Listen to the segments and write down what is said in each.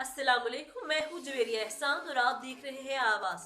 अस्सलाम वालेकुम, मैं हूँ जवेरिया एहसान और आप देख रहे हैं आवाज़।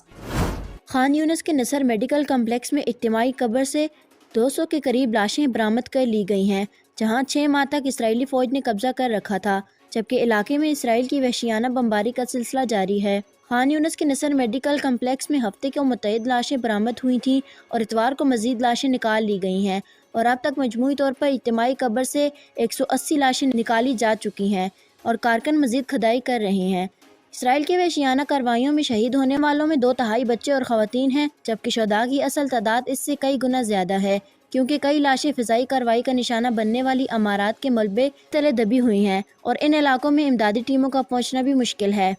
खान यूनिस के नसर मेडिकल कम्प्लेक्स में इज्तिमाई कब्र से 200 के करीब लाशें बरामद कर ली गई हैं, जहां 6 माह तक इसराइली फ़ौज ने कब्जा कर रखा था, जबकि इलाके में इसराइल की वहशियाना बमबारी का सिलसिला जारी है। खान यूनिस के नसर मेडिकल कम्प्लेक्स में हफ्ते को मुतअद्दिद लाशें बरामद हुई थीं और इतवार को मज़ीद लाशें निकाल ली गई हैं और अब तक मजमूई तौर पर इज्तिमाई कब्र से 180 लाशें निकाली जा चुकी हैं और कारकुन मज़ीद खदाई कर रहे हैं। इसराइल के वहशियाना कार्रवाइयों में शहीद होने वालों में 2/3 बच्चे और ख़वातीन हैं, जबकि शुहदा की असल तादाद इससे कई गुना ज़्यादा है, क्योंकि कई लाशें फ़िज़ाई कार्रवाई का निशाना बनने वाली इमारत के मलबे तले दबी हुई हैं और इन इलाकों में इमदादी टीमों का पहुंचना भी मुश्किल है।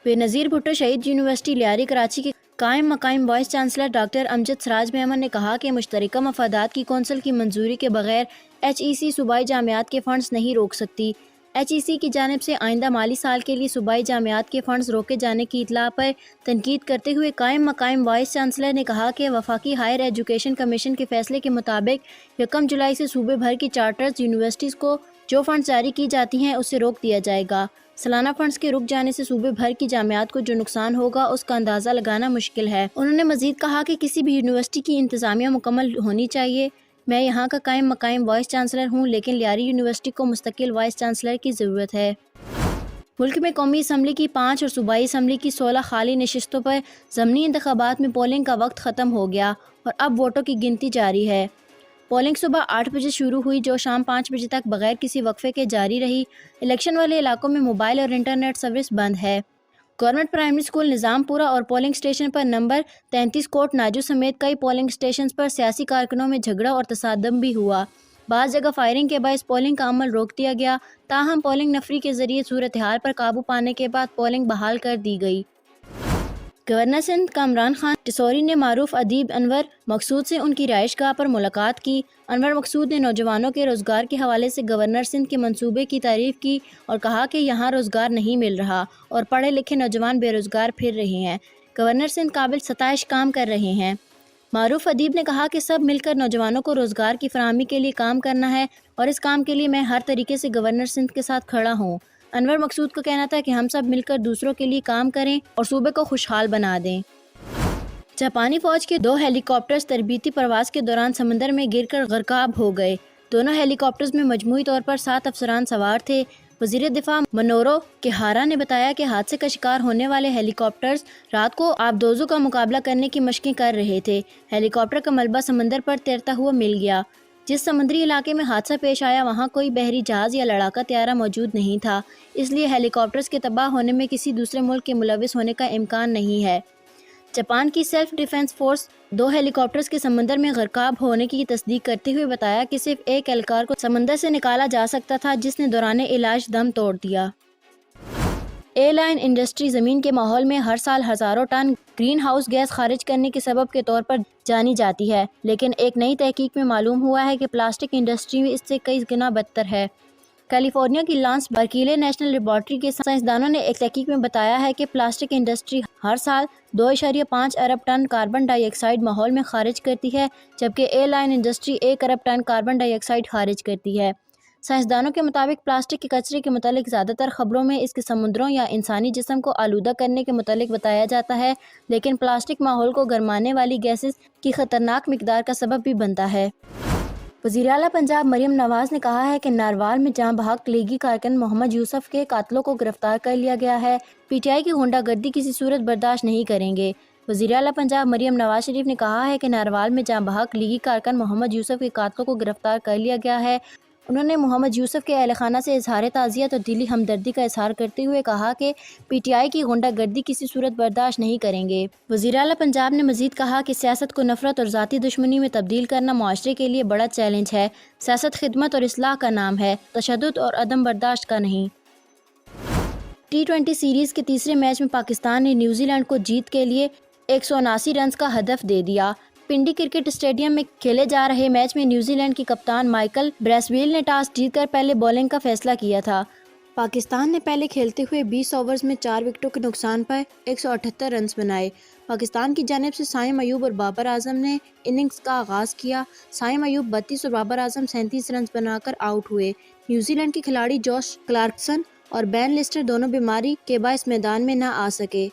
बेनज़ीर भुट्टो शहीद यूनिवर्सिटी लियारी कराची के कायम मकाम vice chancellor doctor Amjad Siraj Memon ने कहा कि मुश्तरका मफादात की कौंसिल की मंजूरी के बगैर HEC सूबाई जामियात के फ़ंड्स नहीं रोक सकती। HEC की जानिब से आइंदा माली साल के लिए सूबाई जामियात के फ़ंड्स रोके जाने की इतला पर तनकीद करते हुए कायम मकाम वाइस चांसलर ने कहा कि वफाकी हायर एजुकेशन कमीशन के फैसले के मुताबिक 1 जुलाई से सूबे भर की चार्टर्स यूनिवर्सिटीज़ को जो फ़ंड्स जारी की जाती हैं उसे रोक दिया जाएगा। सालाना फंड्स के रुक जाने से सूबे भर की जामियात को जो नुकसान होगा उसका अंदाज़ा लगाना मुश्किल है। उन्होंने मज़ीद कहा कि किसी भी यूनिवर्सिटी की इंतज़ामिया मुकम्मल होनी चाहिए। मैं यहाँ का कायम मकाम वाइस चांसलर हूँ, लेकिन लियारी यूनिवर्सिटी को मुस्तकिल वाइस चांसलर की ज़रूरत है। मुल्क में कौमी असम्बली की 5 और सूबाई असम्बली की 16 खाली नशिस्तों पर ज़मनी इंतखाबात में पोलिंग का वक्त ख़त्म हो गया और अब वोटों की गिनती जारी है। पोलिंग सुबह 8 बजे शुरू हुई, जो शाम 5 बजे तक बगैर किसी वक्फे के जारी रही। इलेक्शन वाले इलाकों में मोबाइल और इंटरनेट सर्विस बंद है। गवर्नमेंट प्राइमरी स्कूल निज़ामपुरा और पोलिंग स्टेशन पर नंबर 33 कोट नाजू समेत कई पोलिंग स्टेशन पर सियासी कारकुनों में झगड़ा और तसादम भी हुआ। बाज़ जगह फायरिंग के बायस पोलिंग का अमल रोक दिया गया, ताहम पोलिंग नफरी के जरिए सूरत हाल पर काबू पाने के बाद पोलिंग बहाल कर दी गई। गवर्नर सिंध कामरान खान टिसौरी ने मारूफ अदीब अनवर मकसूद से उनकी रिहाइशगाह पर मुलाकात की। अनवर मकसूद ने नौजवानों के रोज़गार के हवाले से गवर्नर सिंध के मंसूबे की तारीफ़ की और कहा कि यहाँ रोज़गार नहीं मिल रहा और पढ़े लिखे नौजवान बेरोज़गार फिर रहे हैं। गवर्नर सिंध काबिल सताइश काम कर रहे हैं। मारूफ अदीब ने कहा कि सब मिलकर नौजवानों को रोज़गार की फराहमी के लिए काम करना है और इस काम के लिए मैं हर तरीके से गवर्नर सिंध के साथ खड़ा हूँ। अनवर मकसूद का कहना था कि हम सब मिलकर दूसरों के लिए काम करें और सूबे को खुशहाल बना दें। जापानी फ़ौज के 2 हेलीकॉप्टर्स तरबीती प्रवास के दौरान समंदर में गिरकर गर्काब हो गए। दोनों हेलीकॉप्टर्स में मजमूई तौर पर 7 अफसरान सवार थे। वज़ीर दिफा मनोरो केहारा ने बताया कि हादसे का शिकार होने वाले हेलीकॉप्टर्स रात को आबदोजों का मुकाबला करने की मशक़ें कर रहे थे। हेलीकॉप्टर का मलबा समंदर पर तैरता हुआ मिल गया। जिस समुद्री इलाके में हादसा पेश आया वहाँ कोई बहरी जहाज़ या लड़ाका त्यारा मौजूद नहीं था, इसलिए हेलीकॉप्टर्स के तबाह होने में किसी दूसरे मुल्क के मुलविस होने का इम्कान नहीं है। जापान की सेल्फ डिफेंस फोर्स 2 हेलीकॉप्टर्स के समंदर में गर्काब होने की तस्दीक करते हुए बताया कि सिर्फ एक एहलकार को समंदर से निकाला जा सकता था, जिसने दौरान इलाज दम तोड़ दिया। एयरलाइन इंडस्ट्री ज़मीन के माहौल में हर साल हज़ारों टन ग्रीन हाउस गैस खारिज करने के सबब के तौर पर जानी जाती है, लेकिन एक नई तहकीक में मालूम हुआ है कि प्लास्टिक इंडस्ट्री में इससे कई गुना बदतर है। कैलिफोर्निया की लांस बर्किले नेशनल लेबॉर्ट्री के साइंसदानों ने एक तहकीक में बताया है कि प्लास्टिक इंडस्ट्री हर साल 2.5 अरब टन कार्बन डाइऑक्साइड माहौल में खारिज करती है, जबकि एयरलाइन इंडस्ट्री 1 अरब टन कार्बन डाइऑक्साइड खारिज करती है। साइंसदानों के मुताबिक प्लास्टिक के कचरे के मुतालिक ज़्यादातर खबरों में इसके समुद्रों या इंसानी जिस्म को आलूदा करने के मुतालिक बताया जाता है, लेकिन प्लास्टिक माहौल को गरमाने वाली गैसेस की ख़तरनाक मिकदार का सबब भी बनता है। वज़ीर आला पंजाब मरियम नवाज़ ने कहा है कि नारवाल में जहां बहक लीगी कारकुन मोहम्मद यूसुफ के कातलों को गिरफ्तार कर लिया गया है, PTI की गुंडागर्दी किसी सूरत बर्दाश्त नहीं करेंगे। वज़ीर आला पंजाब मरियम नवाज शरीफ ने कहा है कि नारवाल में जहां बहक लीगी कारकुन मोहम्मद यूसुफ के कातलों को गिरफ्तार कर लिया गया है। उन्होंने मोहम्मद यूसुफ के अहल खाना से इजहार ताज़ियत और दिली हमदर्दी का इजहार करते हुए कहा कि PTI की गुंडागर्दी किसी सूरत बर्दाश्त नहीं करेंगे। वज़ीर आला पंजाब ने मज़ीद कहा कि सियासत को नफरत और ज़ाती दुश्मनी में तब्दील करना मुआशरे के लिए बड़ा चैलेंज है। सियासत खिदमत और इस्लाह का नाम है, तशद्दुद और अदम बर्दाश्त का नहीं। T20 सीरीज़ के तीसरे मैच में पाकिस्तान ने न्यूजीलैंड को जीत के लिए 179 रन का हदफ दे दिया। पिंडी क्रिकेट स्टेडियम में खेले जा रहे मैच में न्यूजीलैंड की कप्तान माइकल ब्रेसवेल ने टॉस जीतकर पहले बॉलिंग का फैसला किया था। पाकिस्तान ने पहले खेलते हुए 20 ओवर्स में 4 विकेटों के नुकसान पर 178 रन बनाए। पाकिस्तान की जानिब से साइम अयूब और बाबर आजम ने इनिंग्स का आगाज़ किया। साइम अयूब 32 और बाबर आजम 37 रन बनाकर आउट हुए। न्यूजीलैंड के खिलाड़ी जॉश क्लार्कसन اور بین لسٹر دونوں بیماری کے باعث میدان میں نہ آ سکے۔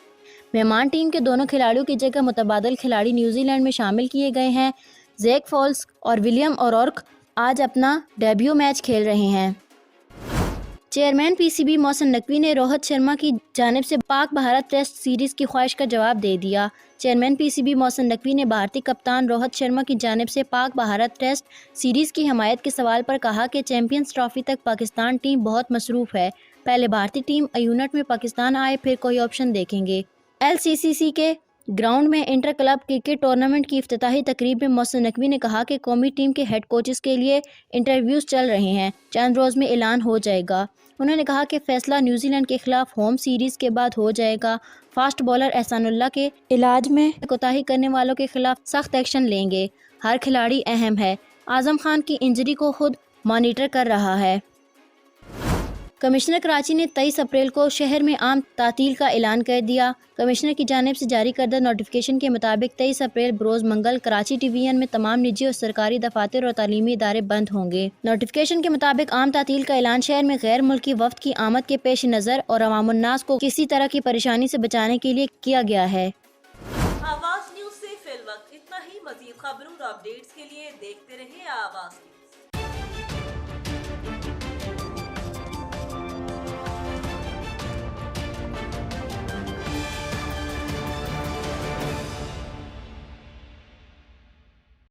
مہمان ٹیم کے دونوں کھلاڑیوں کی جگہ متبادل کھلاڑی نیوزی لینڈ میں شامل کیے گئے ہیں۔ زیک فالس اور ولیم اورورک آج اپنا ڈیبیو میچ کھیل رہے ہیں۔ Chairman P C B Mohsin Naqvi نے روہت شرما کی جانب سے پاک بھارت ٹیسٹ سیریز کی خواہش کا جواب دے دیا۔ Chairman P C B Mohsin Naqvi نے بھارتی کپتان روہت شرما کی جانب سے پاک بھارت ٹیسٹ سیریز کی حمایت کے سوال پر کہا کہ چیمپئنز ٹرافی تک پاکستان ٹیم بہت مصروف ہے، پہلے بھارتی ٹیم یونٹ میں پاکستان آئے پھر کوئی آپشن دیکھیں گے۔ LCCC کے گراؤنڈ میں انٹر کلب کرکٹ ٹورنامنٹ کی افتتاحی تقریب میں محسن نقوی نے کہا کہ قومی ٹیم کے ہیڈ کوچز کے لیے انٹرویوز چل رہے ہیں، چند روز میں اعلان ہو جائے گا۔ انہوں نے کہا کہ فیصلہ نیوزی لینڈ کے خلاف ہوم سیریز کے بعد ہو جائے گا۔ فاسٹ بالر احسان اللہ کے علاج میں کوتاہی کرنے والوں کے خلاف سخت ایکشن لیں گے۔ ہر کھلاڑی اہم ہے، اعظم خان کی انجری کو خود مانیٹر کر رہا ہے۔ کمشنر کراچی نے 23 اپریل کو شہر میں عام تعطیل کا اعلان کر دیا۔ کمشنر کی جانب سے جاری کردہ نوٹیفیکیشن کے مطابق 23 اپریل بروز منگل کراچی ڈویژن میں تمام نجی اور سرکاری دفاتر اور تعلیمی ادارے بند ہوں گے۔ نوٹیفیکیشن کے مطابق عام تعطیل کا اعلان شہر میں غیر ملکی وفد کی آمد کے پیش نظر اور عوام الناس کو کسی طرح کی پریشانی سے بچانے کے لیے کیا گیا ہے۔ آواز نیوز سے فی الوقت اتنا ہی۔ مزید خبروں اور اپڈیٹس کے لیے دیکھتے رہیں آواز نیوز۔